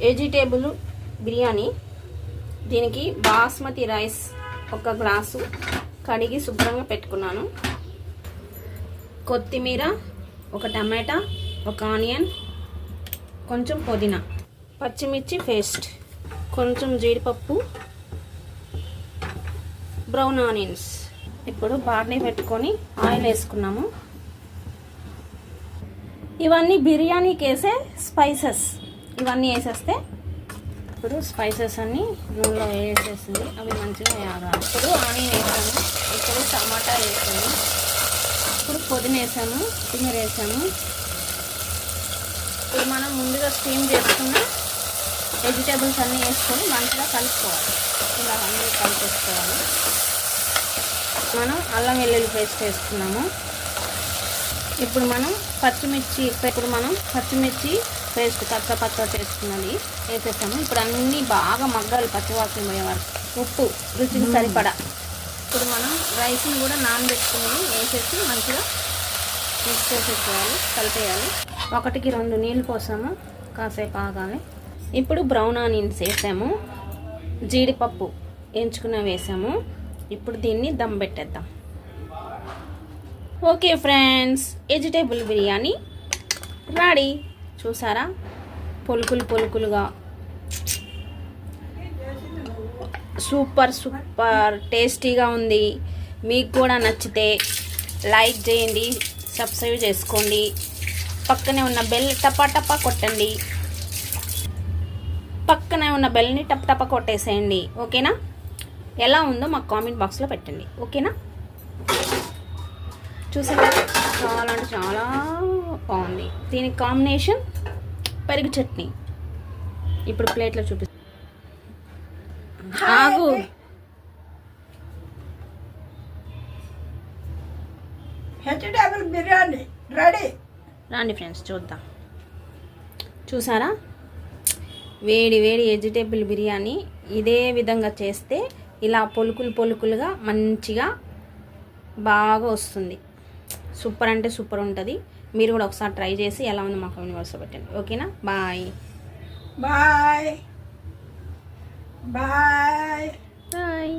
Vegetable biryani. దీనికి basmati rice 1 glass కడిగి శుభ్రంగా పెట్టుకున్నాను. కొత్తిమీర, 1 టమాటా, 1 ఆనియన్, కొంచెం పుదీనా, పచ్చిమిర్చి పేస్ట్, కొంచెం జీడిపప్పు, బ్రౌన్ ఆనియన్స్. ఇప్పుడు బార్నీ పెట్టుకొని ఆయిల్ వేసుకున్నాము. ఇవన్నీ బిర్యానీకి వేసే స్పైసెస్. ఇవన్నీ వేసేస్తే ఇప్పుడు స్పైసెస్ అన్నీ నూనెలో వేసేసింది. అవి మంచిగా వేయాలి. ఇప్పుడు ఆనియన్ వేసాము, ఇప్పుడు టమాటా వేసాము, ఇప్పుడు పుదీనా వేసాము, కొత్తిమీర వేసాము. ఇప్పుడు మనం ముందుగా స్టీమ్ చేసుకున్న వెజిటేబుల్స్ అన్నీ వేసుకొని మంచిగా కలుపుకోవాలి. ఇలా అన్నీ కలిపేసుకోవాలి. మనం అల్లం వెల్లుల్లి పేస్ట్ వేసుకున్నాము. ఇప్పుడు మనం పచ్చిమిర్చి పేస్ట్ పచ్చ చేసుకున్నది వేసేసాము. ఇప్పుడు అన్నీ బాగా మగ్గాలి, పచ్చివాసన పోయే వరకు. ఉప్పు రుచికి సరిపడా. ఇప్పుడు మనం రైస్ని కూడా నానబెట్టుకుని వేసేసి మంచిగా మిక్స్ చేసేసుకోవాలి, కలిపేయాలి. 1కి 2 నీళ్ళు పోసాము, కాసేపు ఆగాలి. ఇప్పుడు బ్రౌన్ ఆనియన్స్ వేసాము, జీడిపప్పు ఎంచుకున్న వేసాము. ఇప్పుడు దీన్ని దమ్ పెట్టేద్దాం. Okay friends, vegetable biryani ready. చూసారా, పొలుకులుగా సూపర్ టేస్టీగా ఉంది. మీకు కూడా నచ్చితే లైక్ చేయండి, సబ్స్క్రైబ్ చేసుకోండి. పక్కనే ఉన్న బెల్ టపా కొట్టండి. పక్కనే ఉన్న బెల్ని టపా కొట్టేసేయండి. ఓకేనా? ఎలా ఉందో మాకు కామెంట్ బాక్స్లో పెట్టండి. ఓకేనా? చూసారా, చాలా అంటే చాలా బాగుంది. దీనికి కాంబినేషన్ పెరుగు చట్నీ. ఇప్పుడు ప్లేట్లో చూపిస్తాను. ఆగు. Vegetable biryani ready. రండి ఫ్రెండ్స్, చూద్దాం. చూసారా, వేడి వెజిటేబుల్ బిర్యానీ ఇదే విధంగా చేస్తే ఇలా పొలుకులుగా మంచిగా బాగా వస్తుంది. సూపర్ అంటే సూపర్ ఉంటుంది. మీరు కూడా ఒకసారి ట్రై చేసి ఎలా ఉందో మా కామెంట్ బాక్స్లో పెట్టండి. ఓకేనా? Bye bye bye bye.